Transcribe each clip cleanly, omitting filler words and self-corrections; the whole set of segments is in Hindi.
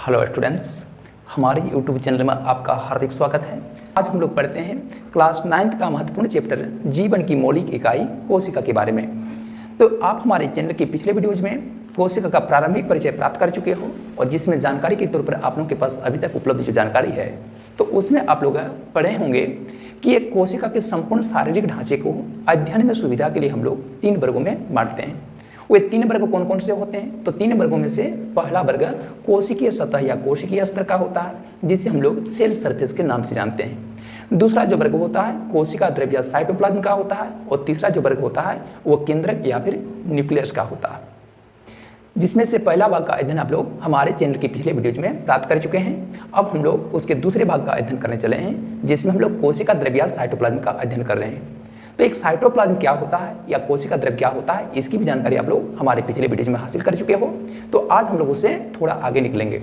हेलो स्टूडेंट्स, हमारे यूट्यूब चैनल में आपका हार्दिक स्वागत है। आज हम लोग पढ़ते हैं क्लास 9th का महत्वपूर्ण चैप्टर जीवन की मौलिक इकाई कोशिका के बारे में। तो आप हमारे चैनल के पिछले वीडियोज़ में कोशिका का प्रारंभिक परिचय प्राप्त कर चुके हो और जिसमें जानकारी के तौर पर आप लोगों के पास अभी तक उपलब्ध जो जानकारी है तो उसमें आप लोग पढ़े होंगे कि एक कोशिका के संपूर्ण शारीरिक ढांचे को अध्ययन में सुविधा के लिए हम लोग 3 वर्गों में बांटते हैं। वे 3 वर्ग कौन कौन से होते हैं? तो 3 वर्गों में से पहला वर्ग कोशिकीय सतह या कोशिकीय स्तर का होता है जिसे हम लोग सेल सरफेस के नाम से जानते हैं। दूसरा जो वर्ग होता है कोशिका द्रव्य या साइटोप्लाज्म का होता है और तीसरा जो वर्ग होता है वो केंद्रक या फिर न्यूक्लियस का होता है, जिसमें से पहला भाग का अध्ययन आप लोग हमारे चैनल के पिछले वीडियोज में प्राप्त कर चुके हैं। अब हम लोग उसके दूसरे भाग का अध्ययन करने चले हैं जिसमें हम लोग कोशिका द्रव्य या साइटोप्लाज्म का अध्ययन कर रहे हैं। तो एक साइटोप्लाज्म क्या होता है या कोशिका द्रव्य क्या होता है इसकी भी जानकारी आप लोग हमारे पिछले वीडियोज में हासिल कर चुके हो। तो आज हम लोग उससे थोड़ा आगे निकलेंगे।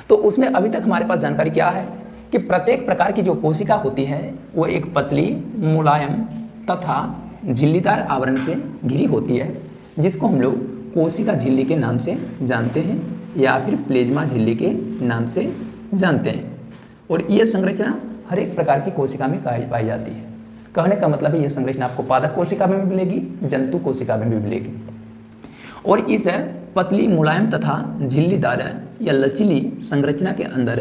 तो उसमें अभी तक हमारे पास जानकारी क्या है कि प्रत्येक प्रकार की जो कोशिका होती है वो एक पतली, मुलायम तथा झिल्लीदार आवरण से घिरी होती है जिसको हम लोग कोशिका झिल्ली के नाम से जानते हैं या फिर प्लेज्मा झिल्ली के नाम से जानते हैं। और ये संरचना हर एक प्रकार की कोशिका में पाई जाती है। कहने का मतलब है ये संरचना आपको पादप कोशिका में भी मिलेगी, जंतु कोशिका में भी मिलेगी। और इस पतली, मुलायम तथा झिल्लीदार या लचीली संरचना के अंदर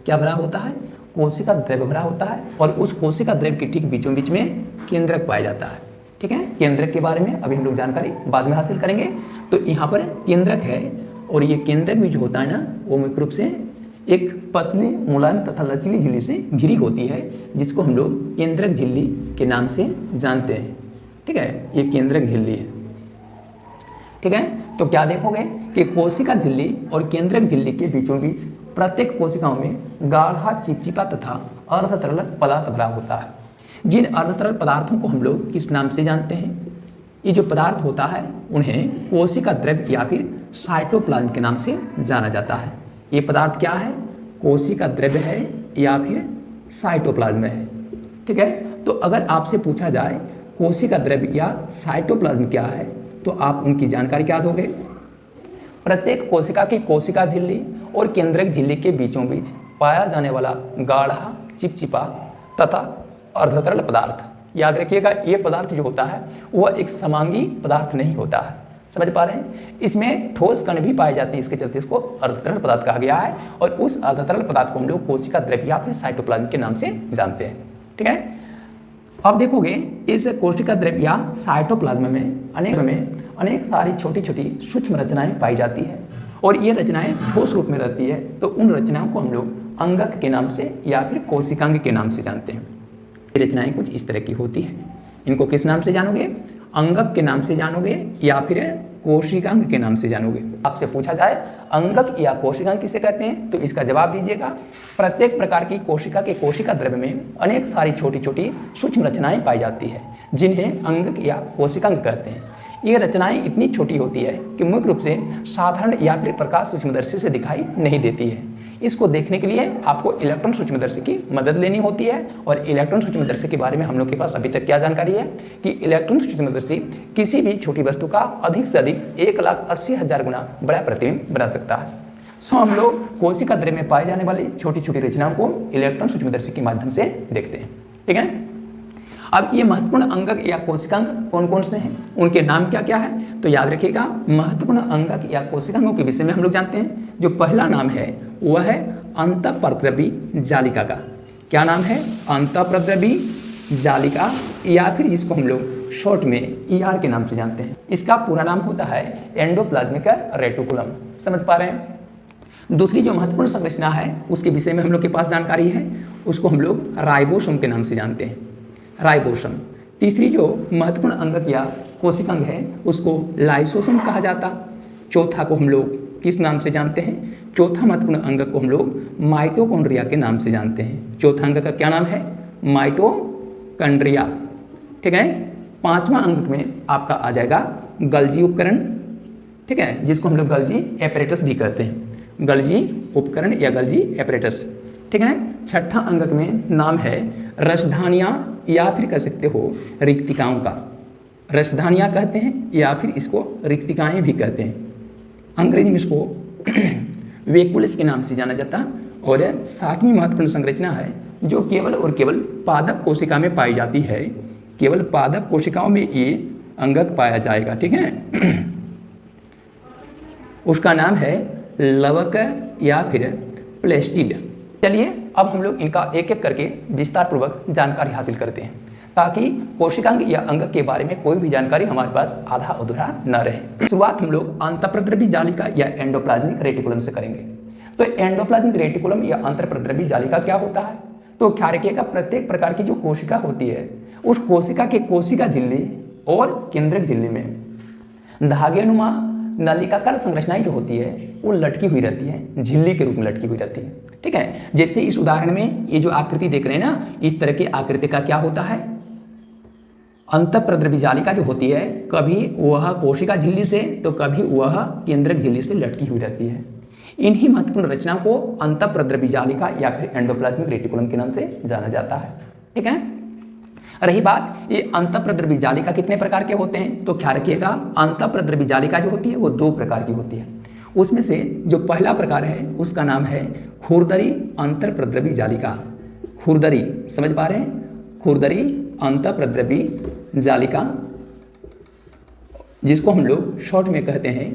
क्या भरा होता है? कोशिका द्रव्य भरा होता है और उस कोशिका द्रव्य के ठीक बीचों बीच में केंद्रक पाया जाता है। ठीक है, केंद्रक के बारे में अभी हम लोग जानकारी बाद में हासिल करेंगे। तो यहाँ पर केंद्रक है और ये केंद्रक भी जो होता है ना वो मुख्य रूप से एक पतली, मुलायम तथा लचीली झिल्ली से घिरी होती है जिसको हम लोग केंद्रक झिल्ली के नाम से जानते हैं। ठीक है, ये केंद्रक झिल्ली है। ठीक है, तो क्या देखोगे कि कोशिका झिल्ली और केंद्रक झिल्ली के बीचों बीच प्रत्येक कोशिकाओं में गाढ़ा, चिपचिपा तथा अर्धतरल पदार्थ भरा होता है। जिन अर्धतरल पदार्थों को हम लोग किस नाम से जानते हैं? ये जो पदार्थ होता है उन्हें कोशिका द्रव्य या फिर साइटोप्लाज्म के नाम से जाना जाता है। ये पदार्थ क्या है? कोशिका द्रव्य है या फिर साइटोप्लाज्म है। ठीक है, तो अगर आपसे पूछा जाए कोशिका द्रव्य या साइटोप्लाज्म क्या है तो आप उनकी जानकारी क्या दोगे? प्रत्येक कोशिका की कोशिका झिल्ली और केंद्रक झिल्ली के बीचों बीच पाया जाने वाला गाढ़ा, चिपचिपा तथा अर्धतरल पदार्थ, याद रखिएगा ये पदार्थ जो होता है वह एक समांगी पदार्थ नहीं होता है। समझ पा रहे हैं? इसमें ठोस कण भी पाए जाते हैं, इसके चलते इसको अर्धतरल पदार्थ कहा गया है और उस अर्धतरल पदार्थ को हम लोग कोशिका द्रव्य या फिर साइटोप्लाज्म के नाम से जानते हैं। ठीक है, अब देखोगे इस कोशिका द्रव्य या साइटोप्लाज्म में अनेक सारी छोटी छोटी सूक्ष्म रचनाएं पाई जाती है और ये रचनाएं ठोस रूप में रहती है। तो उन रचनाओं को हम लोग अंगक के नाम से या फिर कोशिकांग के नाम से जानते हैं। ये रचनाएं कुछ इस तरह की होती है। इनको किस नाम से जानोगे? अंगक के नाम से जानोगे या फिर कोशिकांग के नाम से जानोगे। आपसे पूछा जाए अंगक या कोशिकांग किसे कहते हैं तो इसका जवाब दीजिएगा। प्रत्येक प्रकार की कोशिका के कोशिका द्रव्य में अनेक सारी छोटी छोटी सूक्ष्म रचनाएं पाई जाती है जिन्हें अंगक या कोशिकांग कहते हैं। ये रचनाएं इतनी छोटी होती है कि मुख्य रूप से साधारण या फिर प्रकाश सूक्ष्मदर्शी से दिखाई नहीं देती है। इसको देखने के लिए आपको इलेक्ट्रॉन सूक्ष्मदर्शी की मदद लेनी होती है और इलेक्ट्रॉन सूक्ष्मदर्शी के बारे में हम लोग के पास अभी तक क्या जानकारी है कि इलेक्ट्रॉन सूक्ष्मदर्शी किसी भी छोटी वस्तु का अधिक से अधिक 1,80,000 गुना बड़ा प्रतिबिंब बना सकता है। सो हम लोग कोशिका द्रव्य में पाए जाने वाली छोटी छोटी रचनाओं को इलेक्ट्रॉन सूक्ष्मदर्शी के माध्यम से देखते हैं। ठीक है, अब ये महत्वपूर्ण अंगक या कोशिकांग कौन कौन से हैं, उनके नाम क्या क्या है? तो याद रखिएगा महत्वपूर्ण अंगक या कोशिकांगों के विषय में हम लोग जानते हैं। जो पहला नाम है वह है अंतःप्रद्रवी जालिका का। क्या नाम है? अंतःप्रद्रवी जालिका या फिर जिसको हम लोग शॉर्ट में ER के नाम से जानते हैं। इसका पूरा नाम होता है एंडोप्लाज्मिक रेटिकुलम। समझ पा रहे हैं? दूसरी जो महत्वपूर्ण संरचना है उसके विषय में हम लोग के पास जानकारी है, उसको हम लोग राइबोसोम के नाम से जानते हैं, राइबोसोम। तीसरी जो महत्वपूर्ण अंगक या कोशिकांग है उसको लाइसोसोम कहा जाता। चौथा को हम लोग किस नाम से जानते हैं? चौथा महत्वपूर्ण अंगक को हम लोग माइटोकॉन्ड्रिया के नाम से जानते हैं। चौथा अंगक का क्या नाम है? माइटोकॉन्ड्रिया। ठीक है, पांचवा अंगक में आपका आ जाएगा गल्जी उपकरण। ठीक है, जिसको हम लोग गल्जी एपरेटस भी कहते हैं, गल्जी उपकरण या गल्जी एपरेटस। ठीक है, छठा अंगक में नाम है रसधानियाँ या फिर कह सकते हो रिक्तिकाओं का। रसधानियाँ कहते हैं या फिर इसको रिक्तिकाएँ भी कहते हैं। अंग्रेजी में इसको वैकुलस के नाम से जाना जाता है। और 7वीं महत्वपूर्ण संरचना है जो केवल और केवल पादप कोशिका में पाई जाती है, केवल पादप कोशिकाओं में ये अंगक पाया जाएगा, ठीक है। उसका नाम है लवक या फिर प्लेस्टिड। चलिए अब हम लोग इनका एक एक करके विस्तार पूर्वक जानकारी हासिल करते हैं, ताकि कोशिकांग या अंग के बारे में कोई भी जानकारी हमारे पास आधा अधूरा न रहे। शुरुआत हम लोग अंतःप्रद्रवी जालिका या एंडोप्लाज्मिक रेटिकुलम से करेंगे। तो एंडोप्लाज्मिक रेटिकुलम या अंतःप्रद्रवी जालिका क्या होता है? तो ख्याल रखिएगा, प्रत्येक प्रकार की जो कोशिका होती है उस कोशिका के कोशिका झिल्ली और केंद्रक झिल्ली में धागेनुमा नलिकाकार संरचनाएं जो होती है वो लटकी हुई रहती है, झिल्ली के रूप में लटकी हुई रहती है, ठीक है। जैसे इस उदाहरण में ये जो आकृति देख रहे हैं ना, इस तरह की आकृति का क्या होता है? अंतःप्रद्रवी जालिका जो होती है कभी वह कोशिका झिल्ली से तो कभी वह केंद्रक झिल्ली से लटकी हुई रहती है। इन्हीं महत्वपूर्ण रचनाओं को अंतःप्रद्रवी जालिका या फिर एंडोप्लाज्मिक रेटिकुलम के नाम से जाना जाता है, ठीक है। रही बात ये अंतःप्रद्रवी जालिका कितने प्रकार के होते हैं, तो ख्याल रखिएगा अंतःप्रद्रवी जालिका जो होती है वो 2 प्रकार की होती है। उसमें से जो पहला प्रकार है उसका नाम है खुरदरी अंतःप्रद्रवी जालिका। खुरदरी, समझ पा रहे हैं? खुरदरी अंतःप्रद्रवी जालिका, जिसको हम लोग शॉर्ट में कहते हैं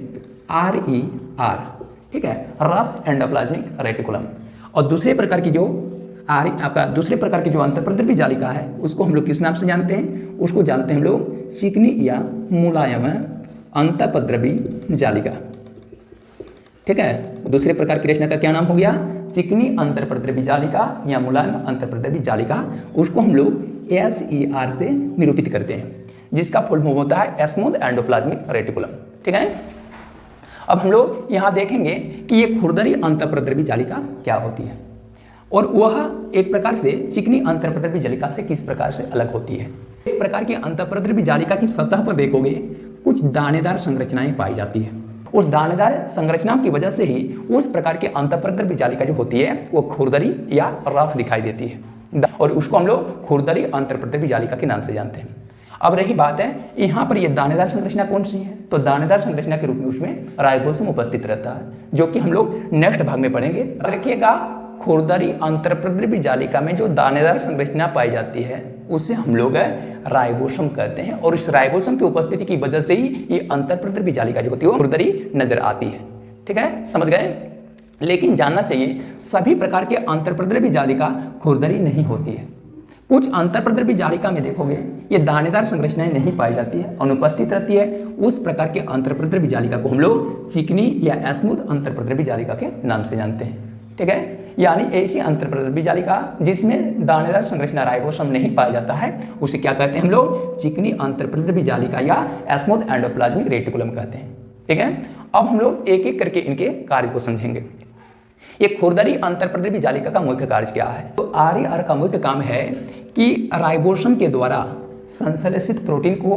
RER, ठीक है, रफ एंडोप्लाज्मिक रेटिकुलम। और दूसरे प्रकार की जो दूसरे प्रकार की जो अंतःप्रद्रवी जालिका है उसको हम लोग किस नाम से जानते हैं? उसको जानते हैं हम लोग चिकनी या मुलायम अंतःप्रद्रवी जालिका, ठीक है। दूसरे प्रकार की रचना का क्या नाम हो गया? चिकनी अंतःप्रद्रवी जालिका या मुलायम अंतःप्रद्रवी जालिका। उसको हम लोग SER से निरूपित करते हैं, जिसका फुल फॉर्म होता है स्मूथ एंडोप्लाज्मिक रेटिकुलम, ठीक है। अब हम लोग यहाँ देखेंगे कि ये खुरदरी अंतःप्रद्रवी जालिका क्या होती है और वह एक प्रकार से चिकनी अंतःप्रद्रवी जालिका से किस प्रकार से अलग होती है। एक प्रकार की अंतःप्रद्रवी जालिका की सतह पर देखोगे कुछ दानेदार संरचनाएं पाई जाती है। उस दानेदार संरचनाओं की वजह से ही उस प्रकार की अंतःप्रद्रवी जालिका जो होती है वो खुरदरी या रफ दिखाई देती है और उसको हम लोग खुरदरी अंतःप्रद्रवी जालिका के नाम से जानते हैं। अब रही बात है यहाँ पर ये दानेदार संरचना कौन सी है, तो दानेदार संरचना के रूप में उसमें राइबोसोम उपस्थित रहता है, जो कि हम लोग नेक्स्ट भाग में पढ़ेंगे। रखिएगा खुरदरी अंतःप्रद्रवी जालिका में जो दानेदार संरचना पाई जाती है उसे हम लोग राइबोसोम कहते हैं और इस राइबोसोम की उपस्थिति की वजह से ही ये अंतःप्रद्रवी जालिका जो होती है वो खुरदरी नजर आती है, ठीक है, समझ गए। लेकिन जानना चाहिए सभी प्रकार के अंतःप्रद्रवी जालिका खुरदरी नहीं होती है। कुछ अंतःप्रद्रवी जालिका में देखोगे ये दानेदार संरचनाएं नहीं पाई जाती है, अनुपस्थित रहती है। उस प्रकार के अंतःप्रद्रवी जालिका को हम लोग चिकनी या स्मूथ अंतःप्रद्रवी जालिका के नाम से जानते हैं, ठीक है। यानी ऐसी अंतःप्रद्रवी जालिका जिसमें दानेदार संरचना राइबोसोम नहीं पाया जाता है उसे क्या कहते हैं हम लोग? चिकनी अंतःप्रद्रवी जालिका या स्मूथ एंडोप्लाज्मिक रेटिकुलम कहते हैं, ठीक है। अब हम लोग एक एक करके इनके कार्य को समझेंगे। ये खुरदरी अंतःप्रद्रवी जालिका का मुख्य कार्य क्या है? तो RER का मुख्य काम है कि राइबोसोम के द्वारा संश्लेषित प्रोटीन को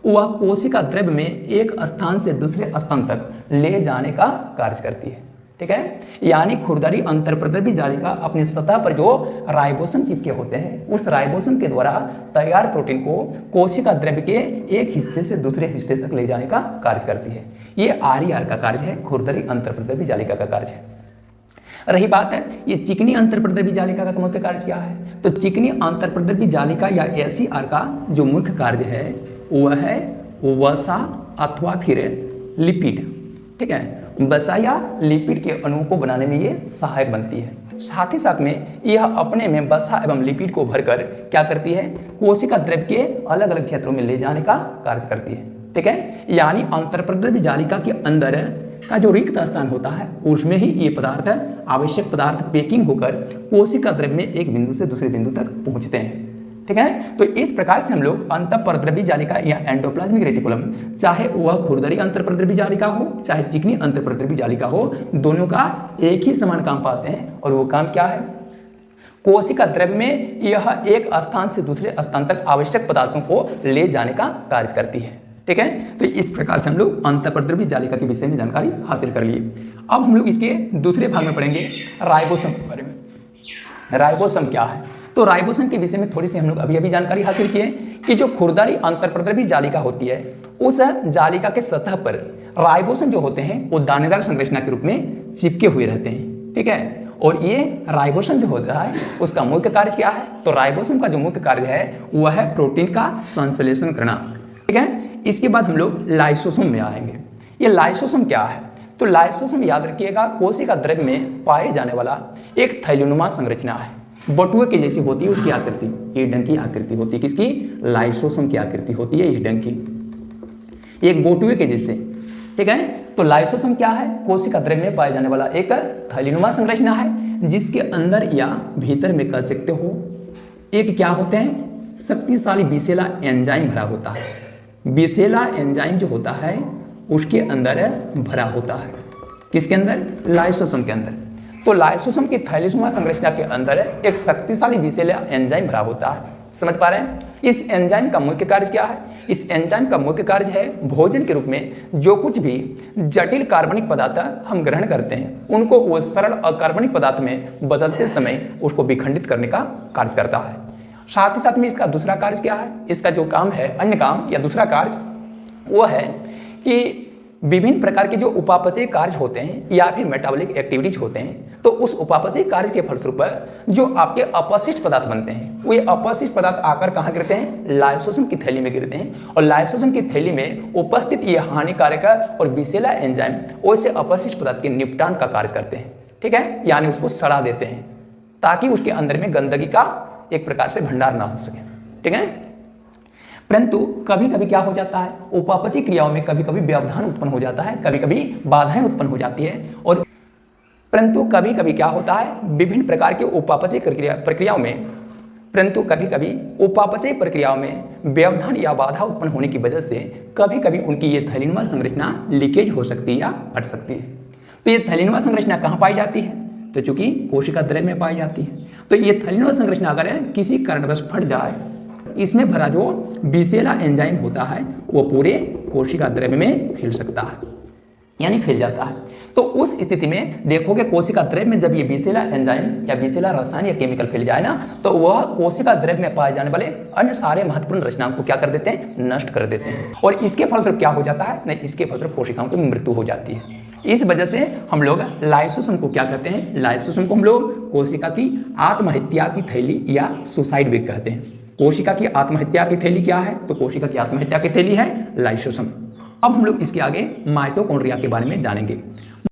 वह कोशिका द्रव्य में एक स्थान से दूसरे स्थान तक ले जाने का कार्य करती है, ठीक है। यानी खुरदरी अंतःप्रद्रवी जालिका अपनी सतह पर जो राइबोसोम चिपके होते हैं उस राइबोसोम के द्वारा तैयार प्रोटीन को कोशिका द्रव्य के एक हिस्से से दूसरे हिस्से तक ले जाने का कार्य करती है। ये RER का कार्य है, खुरदरी अंतःप्रद्रवी जालिका का कार्य है। रही बात है ये चिकनी अंतःप्रद्रवी जालिका का मुख्य कार्य क्या है? तो चिकनी अंतःप्रद्रवी जालिका या SER का जो मुख्य कार्य है वह है वसा अथवा फिर लिपिड, ठीक है। वसा या लिपिड के अणुओं को बनाने में ये सहायक बनती है। साथ ही साथ में यह अपने में वसा एवं लिपिड को भरकर क्या करती है? कोशिका द्रव्य के अलग अलग क्षेत्रों में ले जाने का कार्य करती है, ठीक है। यानी अंतःप्रद्रवी जालिका के अंदर का जो रिक्त स्थान होता है उसमें ही ये पदार्थ आवश्यक पदार्थ पैकिंग होकर कोशिका द्रव्य में एक बिंदु से दूसरे बिंदु तक पहुंचते हैं, ठीक है। तो इस प्रकार से हम लोग अंतःप्रद्रवी जालिका या एंडोप्लाज्मिक रेटिकुलम, चाहे वह खुरदरी अंतःप्रद्रवी जालिका हो चाहे चिकनी अंतःप्रद्रवी जालिका हो, दोनों का एक ही समान काम पाते हैं और वो काम क्या है? कोशिका द्रव्य में यह एक स्थान से दूसरे स्थान तक आवश्यक पदार्थों को ले जाने का कार्य करती है, ठीक है। तो इस प्रकार से हम लोग अंतःप्रद्रवी जालिका के विषय में जानकारी हासिल कर लिए। अब हम लोग इसके दूसरे भाग में पढ़ेंगे राइबोसोम के बारे में। राइबोसोम क्या है? तो राइबोसोम के विषय में थोड़ी सी हम लोग अभी जानकारी हासिल किए कि जो खुरदरी अंतःप्रद्रवी जालिका होती है उस जालिका के सतह पर राइबोसोम जो होते हैं वो दानेदार संरचना के रूप में चिपके हुए रहते हैं, ठीक है। और ये राइबोसोम जो होता है उसका मुख्य कार्य क्या है? तो राइबोसोम का जो मुख्य कार्य है वह है प्रोटीन का संश्लेषण करना, ठीक है। इसके बाद हम लोग लाइसोसोम में आएंगे। ये लाइसोसोम क्या है? तो लाइसोसोम याद रखिएगा कोशिका द्रव्य में पाए जाने वाला एक थैलीनुमा संरचना है, बटुए की जैसी होती है उसकी आकृति, इस ढंग की आकृति होती है। किसकी? लाइसोसोम की आकृति होती है इस ढंग की, एक बटुए के जैसे, ठीक है। तो लाइसोसोम क्या है? कोशिका द्रव्य में पाए जाने वाला एक थैलीनुमा संरचना है जिसके अंदर या भीतर में कह सकते हो एक क्या होते हैं, शक्तिशाली विशेला एंजाइम भरा होता है। विशेला एंजाइम जो होता है उसके अंदर भरा होता है। किसके अंदर? लाइसोसोम के अंदर। तो लाइसोसोम की थैलीनुमा संरचना के अंदर एक शक्तिशाली विशेला एंजाइम भरा होता है। समझ पा रहे हैं? इस एंजाइम का मुख्य कार्य क्या है? इस एंजाइम का मुख्य कार्य है भोजन के रूप में जो कुछ भी जटिल कार्बनिक पदार्थ हम ग्रहण करते हैं उनको वो सरल अकार्बनिक पदार्थ में बदलते समय उसको विखंडित करने का कार्य करता है। साथ ही साथ में इसका दूसरा कार्य क्या है? इसका जो काम है, अन्य काम या दूसरा कार्य वो है कि विभिन्न प्रकार के जो उपापचय कार्य होते हैं या फिर मेटाबॉलिक एक्टिविटीज होते हैं, तो उस उपापचय कार्य के फलस्वरूप जो आपके अपशिष्ट पदार्थ बनते हैं वो अपशिष्ट पदार्थ आकर कहाँ गिरते हैं? लाइसोसोम की थैली में गिरते हैं। और लाइसोसोम की थैली में उपस्थित ये हानिकारक और विशेला एंजाइम वैसे अपशिष्ट पदार्थ के निपटान का कार्य करते हैं, ठीक है, यानी उसको सड़ा देते हैं ताकि उसके अंदर में गंदगी का एक प्रकार से भंडार ना हो सके, ठीक है। परंतु कभी कभी क्या हो जाता है, उपापचय क्रियाओं में कभी कभी व्यवधान उत्पन्न हो जाता है, कभी कभी बाधाएं उत्पन्न हो जाती है। और परंतु कभी कभी क्या होता है, विभिन्न प्रकार के उपापचय प्रक्रियाओं में उपापचय प्रक्रियाओं में व्यवधान या बाधा उत्पन्न होने की वजह से कभी कभी उनकी ये थैलीनुमा संरचना लीकेज हो सकती है या फट सकती है। तो ये थैलीनुमा संरचना कहाँ पाई जाती है? तो चूंकि कोशिका द्रव्य में पाई जाती है। तो ये थैलीनुमा संरचना अगर किसी कारणवश फट जाए, इसमें भरा जो विशेला एंजाइम होता है वो पूरे कोशिका द्रव्य में फैल सकता है, यानी फैल जाता है। तो उस स्थिति में देखोगे कोशिका द्रव्य में जब ये विशेला एंजाइम या विशेला रसायन या केमिकल फैल जाए ना, तो वह कोशिका द्रव्य में पाए जाने वाले अन्य सारे महत्वपूर्ण रचनाओं को क्या कर देते हैं? नष्ट कर देते हैं। और इसके फलस्वरूप क्या हो जाता है? नहीं, इसके फलस्वरूप कोशिकाओं की मृत्यु हो जाती है। इस वजह से हम लोग लाइसोसोम को क्या कहते हैं? लाइसोसोम को हम लोग कोशिका की आत्महत्या की थैली या सुसाइड वेग कहते हैं। कोशिका की आत्महत्या की थैली क्या है? तो कोशिका की आत्महत्या की थैली है लाइसोसोम। अब हम लोग इसके आगे माइटोकॉन्ड्रिया के बारे में जानेंगे।